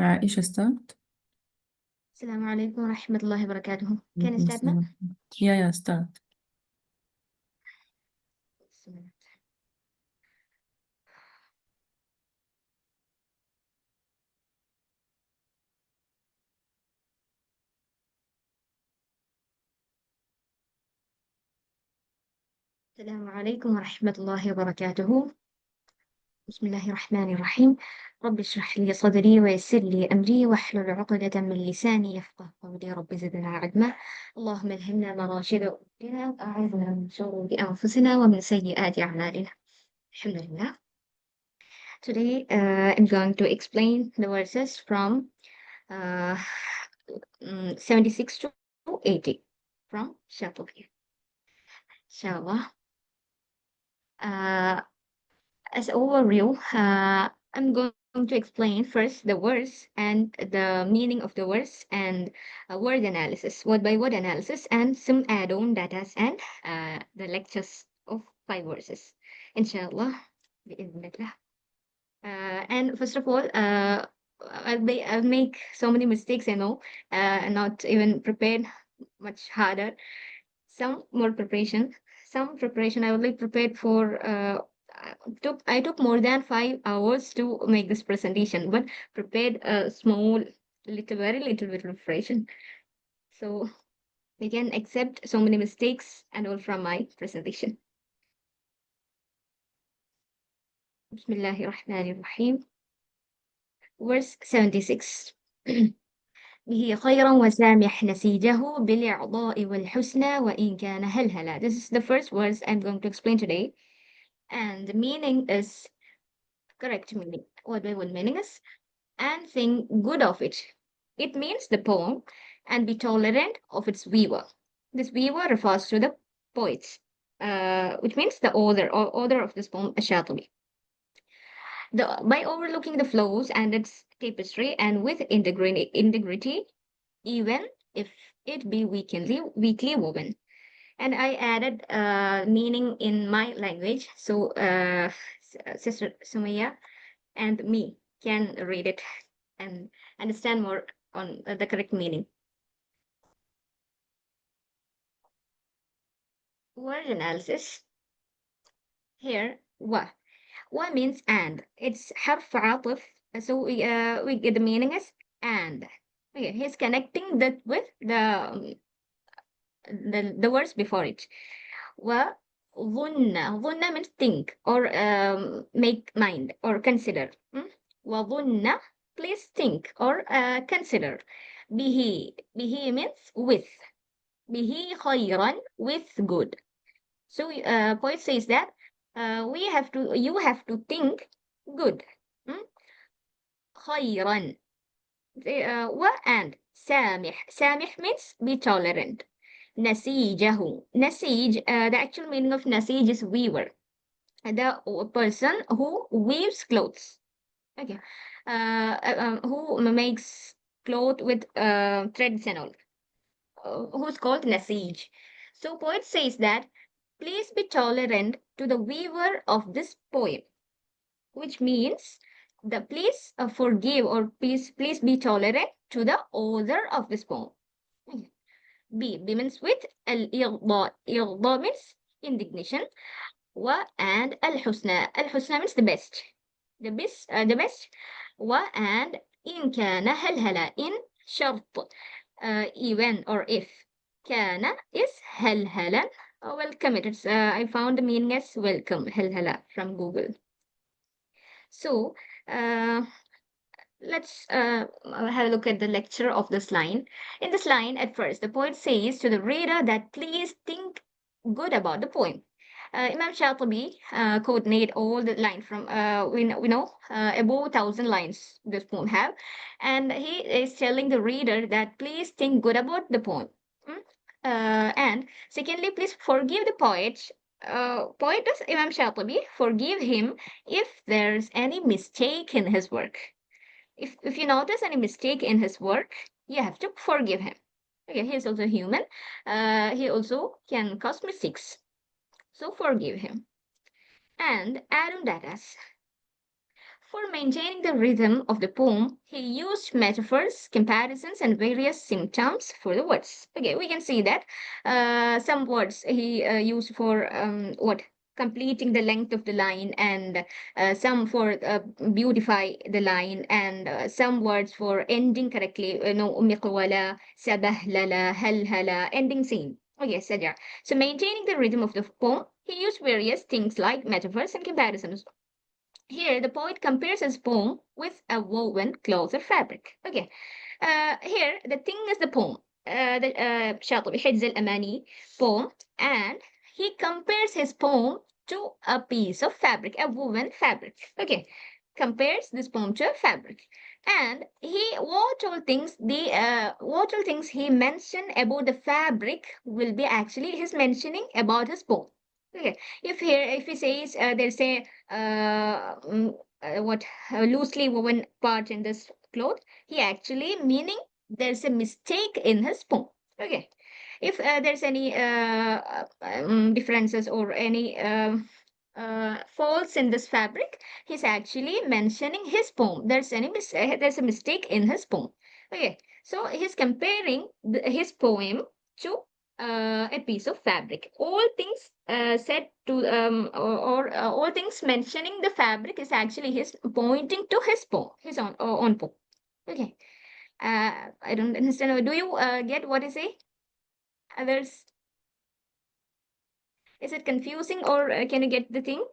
عائشة start. السلام عليكم ورحمة الله وبركاته. Can I start now? Yeah, start. السلام عليكم ورحمة الله وبركاته. بسم الله الرحمن الرحيم. رب اشرح لي صدري ويسر لي أمري واحلل عقدة من لساني يفقه قولي رب زدنا علما. اللهم الهمنا مراشد أمورنا وأعذنا من شرور أنفسنا ومن سيئات أعمالنا. الحمد لله. Today I'm going to explain the verses from uh, 76 to 80 from Shatibiyyah. Inshallah. As overview, I'm going to explain first the verse and the meaning of the verse and word analysis, word by word analysis, and some add-on data and the lectures of 5 verses. Inshallah. And first of all, I'll make so many mistakes, I know, not even prepared, much harder. Some more preparation. Some preparation I only prepared for I took more than 5 hours to make this presentation, but prepared a small, very little bit of preparation. So we can accept so many mistakes and all from my presentation. Bismillahirrahmanirrahim. Verse 76. به خيرا وسامح نسيجه بالإعضاء والحسنى وإن كان هلهلا. This is the first verse I'm going to explain today. And the meaning is, correct meaning, what by what meaning is, and think good of it. It means the poem and be tolerant of its weaver. This weaver refers to the poets, which means the author or author of this poem, Al-Shatibiyyah. By overlooking the flaws and its tapestry and with integrity, even if it be weakly woven. And I added meaning in my language, so Sister Sumaya and me can read it and understand more on the correct meaning. Word analysis. Here, wa means and. It's harf عاطف, so we get the meaning as and. Okay, he's connecting that with the words before it. Wa ظن means think or make mind or consider. وظن, please think or consider. به means with. به خيرا, with good. So poet says that you have to think good. خيرا. And سامح means be tolerant. نسيجه. نسيج, the actual meaning of nasij is weaver. The person who weaves clothes. Okay. Who makes cloth with threads and all. Who's called nasij. So poet says that please be tolerant to the weaver of this poem, which means the please forgive or please be tolerant to the author of this poem. B means with, al-irda. Irda means indignation. Wa and al-husna. Al-husna means the best. The best. Wa and in kana halhala. In shart. Even or if. Kana is halhalan. Welcome it. It's, I found the meaning as welcome. Halhala from Google. So let's have a look at the lecture of this line. In this line, at first, the poet says to the reader that please think good about the poem. Imam Shatibi coordinate all the line from we know above 1,000 lines this poem have, and he is telling the reader that please think good about the poem. And secondly, please forgive the poet. Poet is Imam Shatibi. Forgive him if there's any mistake in his work. If you notice any mistake in his work, you have to forgive him. Okay, he is also human. He also can cause mistakes. So forgive him. And add on datas. For maintaining the rhythm of the poem, he used metaphors, comparisons, and various symptoms for the words. Okay, we can see that some words he used for what? Completing the length of the line, and some for beautify the line, and some words for ending correctly. مقولة, سبه, للا, هل, هلا, ending scene. Okay, etc. So maintaining the rhythm of the poem, he used various things like metaphors and comparisons. Here, the poet compares his poem with a woven cloth or fabric. Okay, here the thing is the poem, the شاطبي حجز الأماني poem, and he compares his poem to a piece of fabric, a woven fabric. Okay, compares this poem to a fabric, and what all things he mentioned about the fabric will be actually his mentioning about his poem. Okay, if he says there's a what loosely woven part in this cloth, he actually meaning there's a mistake in his poem. Okay, if there's any differences or any faults in this fabric, he's actually mentioning his poem. There's a mistake in his poem. Okay, so he's comparing his poem to a piece of fabric. All things said to all things mentioning the fabric is actually his pointing to his poem, his own poem. Okay, I don't understand. Do you get what I say? Others, is it confusing, or can you get the thing?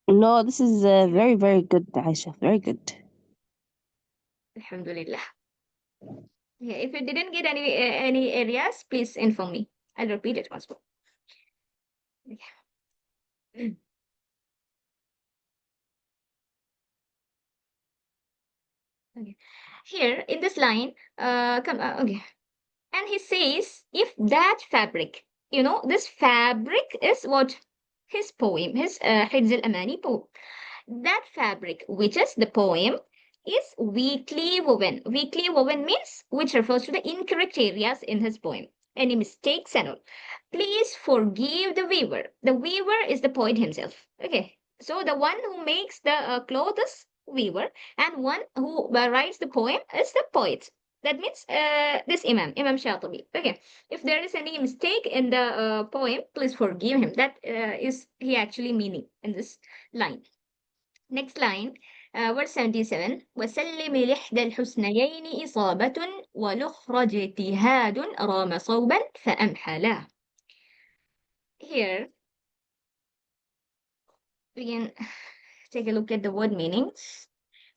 No, this is very, very good, Aisha. Very good. Alhamdulillah. Yeah, if you didn't get any areas, please inform me. I'll repeat it once more. Yeah. Okay. Here in this line, okay. And he says, if that fabric, this fabric is what? His poem, his حجز الأماني poem. That fabric, which is the poem, is weakly woven. Weakly woven means which refers to the incorrect areas in his poem. Any mistakes and all. Please forgive the weaver. The weaver is the poet himself. Okay. So the one who makes the cloth is weaver, and one who writes the poem is the poet. That means this Imam Shatibi. Okay. If there is any mistake in the poem, please forgive him. That is he actually meaning in this line. Next line, verse 77. وسلم لإحدى الحسنيين إصابة والأخرى اجتهاد رام صوبا فأمحلا. Here we can take a look at the word meanings.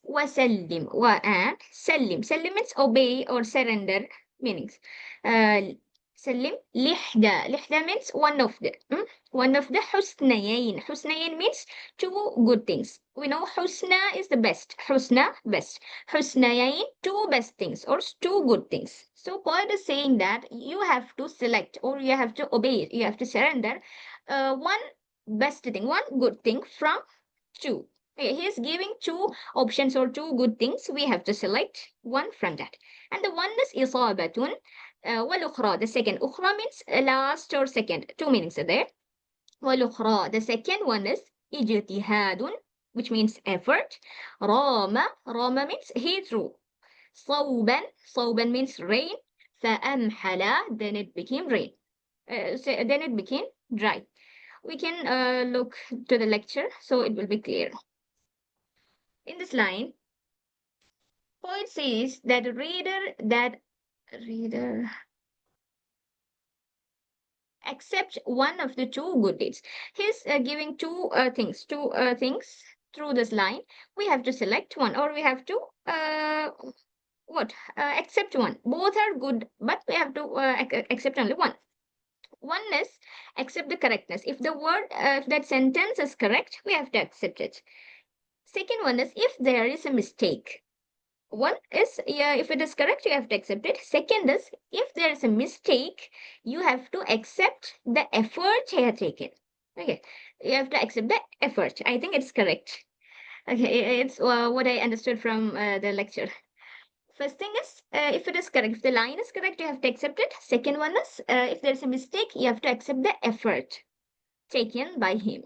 وسلم and سلم. سلم means obey or surrender meanings. سلم لإحدى. لإحدى means one of the. One of the حسنيين. حسنيين means two good things. We know حسنى is the best. حسنى, best. حسنيين, two best things or two good things. So poet is saying that you have to select or you have to obey, you have to surrender one best thing, one good thing from two. Okay, he is giving two options or two good things. We have to select one from that. And the one is إصابة. والأخرى, the second. أخرى means last or second. Two meanings are there. والأخرى, the second one is اجتهاد, which means effort. رام, رام means he threw. صوبا, صوبا means rain. فأمحل, then it became rain. Then it became dry. We can look to the lecture so it will be clear. In this line, poet says that reader accept one of the two good deeds. He's giving two things through this line. We have to select one, or we have to accept one. Both are good, but we have to accept only one. One is accept the correctness. If the word, if that sentence is correct, we have to accept it. Second one is if there is a mistake. One is, if it is correct, you have to accept it. Second is, if there is a mistake, you have to accept the effort you have taken. Okay, you have to accept the effort. I think it's correct. Okay, it's what I understood from the lecture. First thing is, if it is correct, if the line is correct, you have to accept it. Second one is, if there is a mistake, you have to accept the effort taken by him.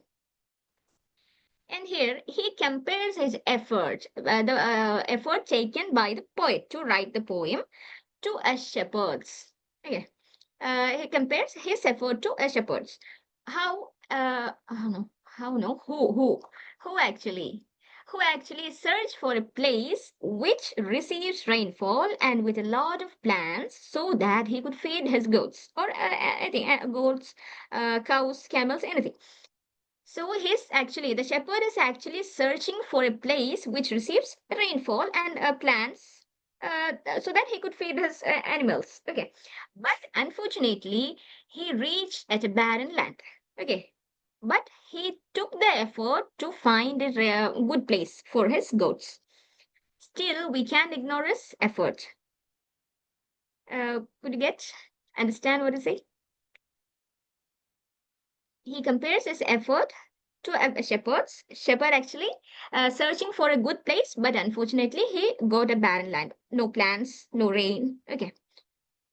And here he compares his effort, the effort taken by the poet to write the poem, to a shepherd's. Okay. He compares his effort to a shepherd's. Who actually? Who actually search for a place which receives rainfall and with a lot of plants so that he could feed his goats or anything, goats, cows, camels, anything. So the shepherd is actually searching for a place which receives rainfall and plants so that he could feed his animals. Okay. But unfortunately, he reached at a barren land. Okay. But he took the effort to find a good place for his goats. Still, we can't ignore his effort. Could you understand what I say? He compares his effort to a shepherd actually searching for a good place, but unfortunately he got a barren land, no plants, no rain. Okay.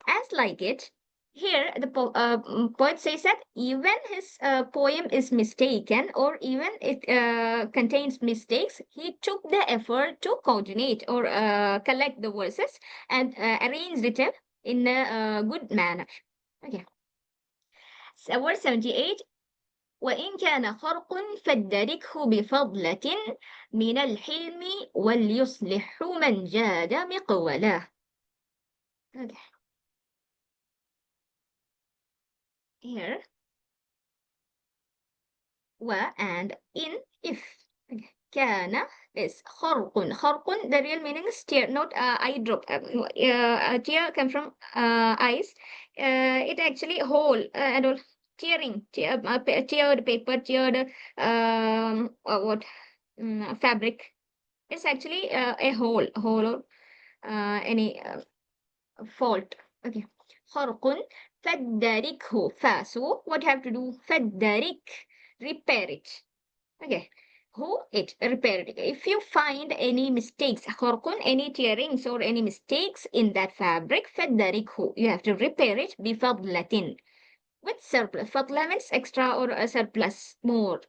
As like it, here the poet says that even his poem is mistaken or even it contains mistakes, he took the effort to coordinate or collect the verses and arrange it in a good manner. Okay. So verse 78, وإن كان خرق فادركه بفضلة من الحلم وليصلح من جاد مقوله. Okay. Here, and in if. Okay. كان is خرق. The real meaning is tear, not eye drop. Tear come from eyes. It actually whole and all tearing, teared paper, teared what fabric. It's actually a hole or any fault. Okay. خرق فدركه. So what have to do? فدرك, repair it. Okay. Who it repair it. If you find any mistakes, خرق, any tearings or any mistakes in that fabric, فدركه, you have to repair it بفضلة, with surplus. فضلة means extra or a surplus, more.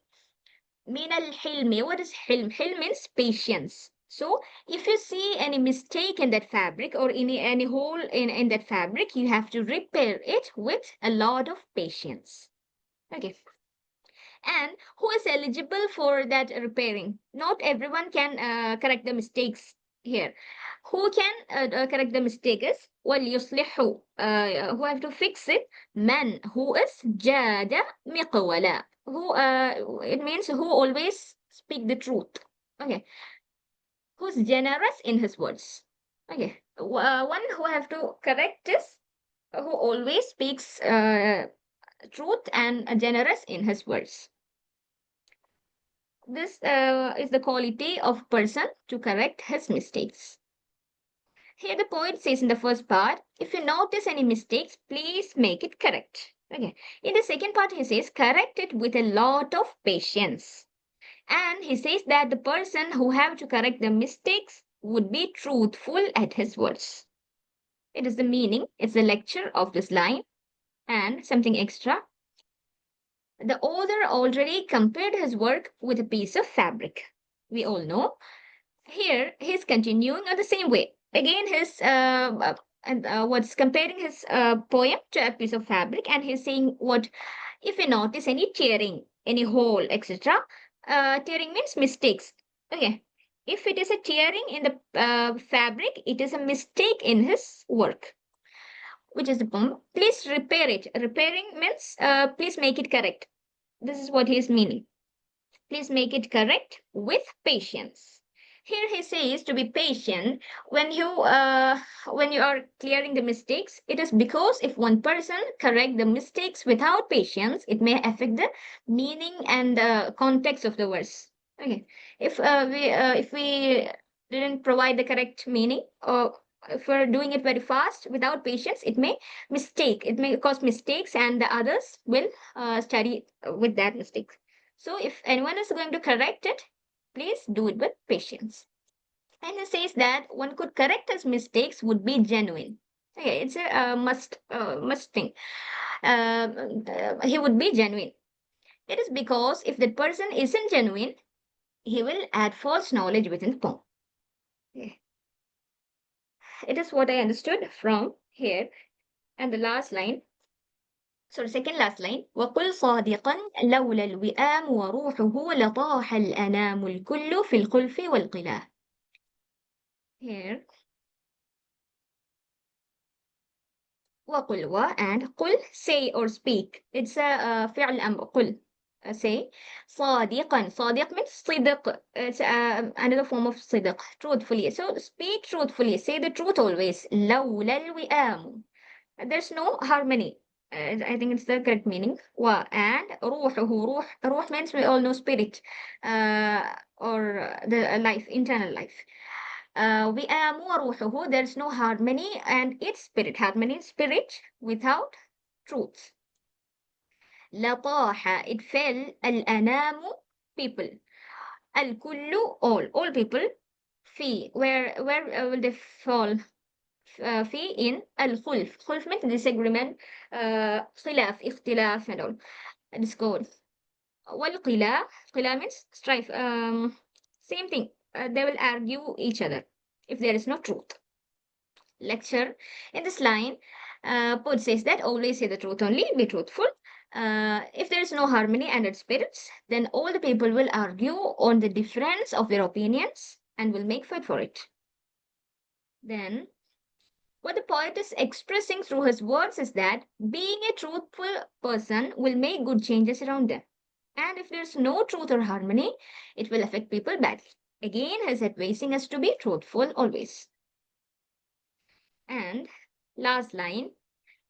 من الحلم. What is حلم? حلم means patience. So if you see any mistake in that fabric or any hole in that fabric, you have to repair it with a lot of patience. Okay. And who is eligible for that repairing? Not everyone can correct the mistakes here. Who can correct the mistake is وَلْيُصْلِحُ, who have to fix it. Man, who is جاد مقولا, who it means who always speak the truth. Okay. Who's generous in his words. Okay. One who have to correct is who always speaks truth and generous in his words. This is the quality of person to correct his mistakes. Here the poet says in the first part, if you notice any mistakes, please make it correct. Okay. In the second part, he says, correct it with a lot of patience. And he says that the person who have to correct the mistakes would be truthful at his words. It is the meaning, it's the lecture of this line. And something extra. The author already compared his work with a piece of fabric. We all know. Here, he's continuing on the same way. Again, what's comparing his poem to a piece of fabric, and he's saying what if you notice any tearing, any hole, etc. Tearing means mistakes. Okay, if it is a tearing in the fabric, it is a mistake in his work, which is the poem. Please repair it. Repairing means please make it correct. This is what he is meaning. Please make it correct with patience. Here he says to be patient when you are clearing the mistakes. It is because if one person correct the mistakes without patience, it may affect the meaning and the context of the verse. Okay, if we didn't provide the correct meaning, or if we're doing it very fast without patience, it may cause mistakes, and the others will study with that mistake. So if anyone is going to correct it, please do it with patience. And he says that one could correct his mistakes would be genuine. Okay, it's a must thing. He would be genuine. It is because if that person isn't genuine, he will add false knowledge within the poem. Okay. It is what I understood from here. And the last line, sorry, second last line. وقل صادقا لولا الوئام وروحه لطاح الأنام الكل في الخلف والقلاه. Here, وقل and قل, say or speak. It's a فعل أمر. قل, say. صادقا, صادق means صدق. It's another form of صدق, truthfully. So speak truthfully, say the truth always. لولا الوئام. There's no harmony. I think it's the correct meaning. And روحه, روح means we all know spirit, or the life, internal life. وئام وروحه, there's no harmony and its spirit, harmony, spirit without truth. لطاح, it fell. الأنام, people. الكل, all people. في, where will they fall? في in الخلف. خلف means disagreement, خلاف, اختلاف and all, discord. والقلاع, قلاع means strife, same thing. They will argue each other if there is no truth. Lecture. In this line, poet says that always say the truth only, be truthful. If there is no harmony and its spirits, then all the people will argue on the difference of their opinions and will make fight for it. Then what the poet is expressing through his words is that being a truthful person will make good changes around them. And if there's no truth or harmony, it will affect people badly. Again, he's advising us to be truthful always. And last line,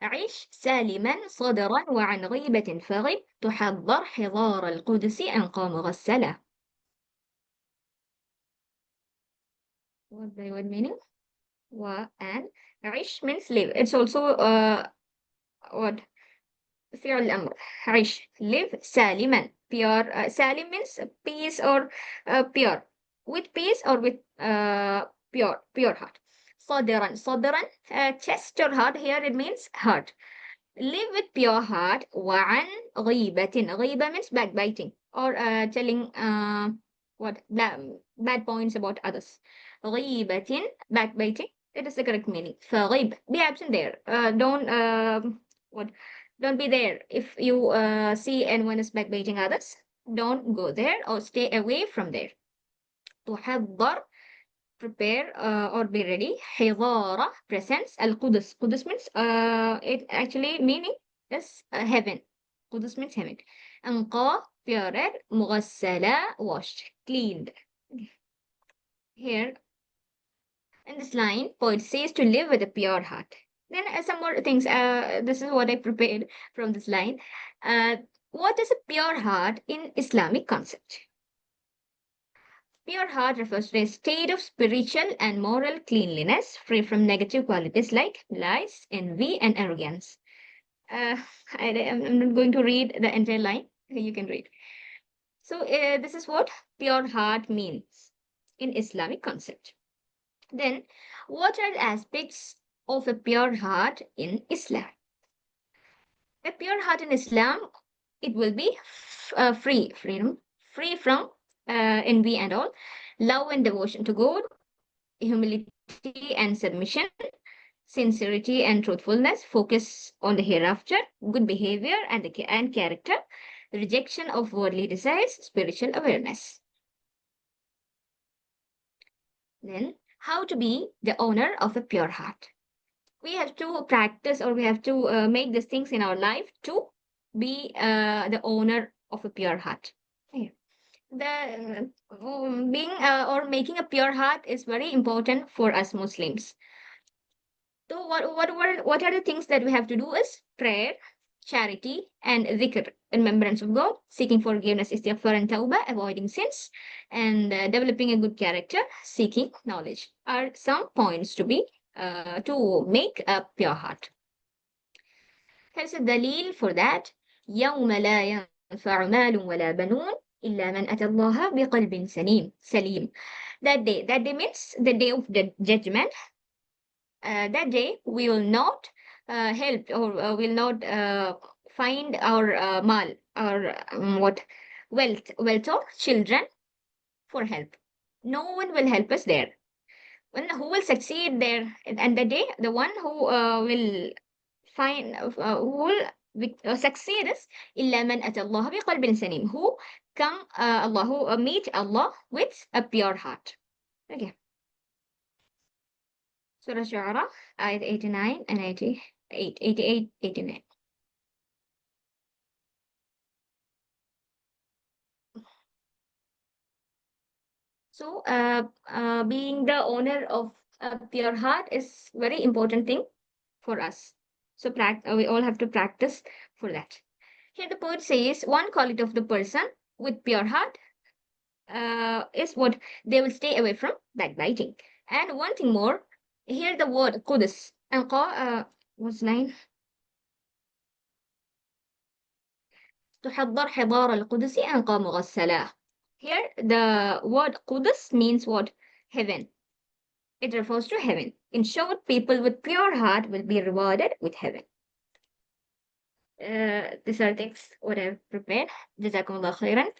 عش سالما صدرا وعن غيبة فغب تحضر حضار القدس أن قام غسلا. What the word meaning? And عش means live. It's also what? فعل الأمر. عش, live سالما, pure. Salim means peace or pure. With peace or with pure heart. صدرا, صدرا, chest or heart. Here it means heart. Live with pure heart. وعن غيبة. غيبة means backbiting or telling what bad points about others. غيبة, backbiting. It is the correct meaning. فغيب, be absent there. Don't be there. If you see anyone is backbiting others, don't go there or stay away from there. تحضر, prepare or be ready. حضارة, presence. القدس, قدس means it actually meaning is heaven. قدس means heaven. أنقى, purer. مغسلة, washed, cleaned. Here in this line, poet says to live with a pure heart. Then some more things. This is what I prepared from this line. What is a pure heart in Islamic concept? Pure heart refers to a state of spiritual and moral cleanliness, free from negative qualities like lies, envy, and arrogance. I'm not going to read the entire line. You can read. So this is what pure heart means in Islamic concept. Then, what are the aspects of a pure heart in Islam? A pure heart in Islam, it will be free from envy and all, love and devotion to God, humility and submission, sincerity and truthfulness, focus on the hereafter, good behavior and character, rejection of worldly desires, spiritual awareness. Then, how to be the owner of a pure heart? We have to practice or we have to make these things in our life to be the owner of a pure heart. The being or making a pure heart is very important for us Muslims. So what are the things that we have to do is prayer, charity, and dhikr, remembrance of God, seeking forgiveness, istighfar and tawbah, avoiding sins, and developing a good character, seeking knowledge are some points to be to make a pure heart. Here's a dalil for that. يوم لا ينفع مال ولا بنون إلا من أتى الله بقلب سليم. That day means the day of the judgment. That day we will not help or will not find our mal or wealth or children for help. No one will help us there. Who will succeed there? And the day, the one who will find, who will succeed is إلا من أتى الله بقلب سليم. Who come Allah, who meet Allah with a pure heart. Okay. Surah Shu'ara, ayat 89 and 88, 88, 89. So, being the owner of a pure heart is very important thing for us. So, we all have to practice for that. Here the poet says, one quality of the person with pure heart is what they will stay away from backbiting. And one thing more, here the word Qudus, what's line? تحضر حضار القدس أنقى مغسلة. Here the word Qudus means what? Heaven. It refers to heaven. In short, people with pure heart will be rewarded with heaven. These are things what I've prepared. جزاكم الله خيرا.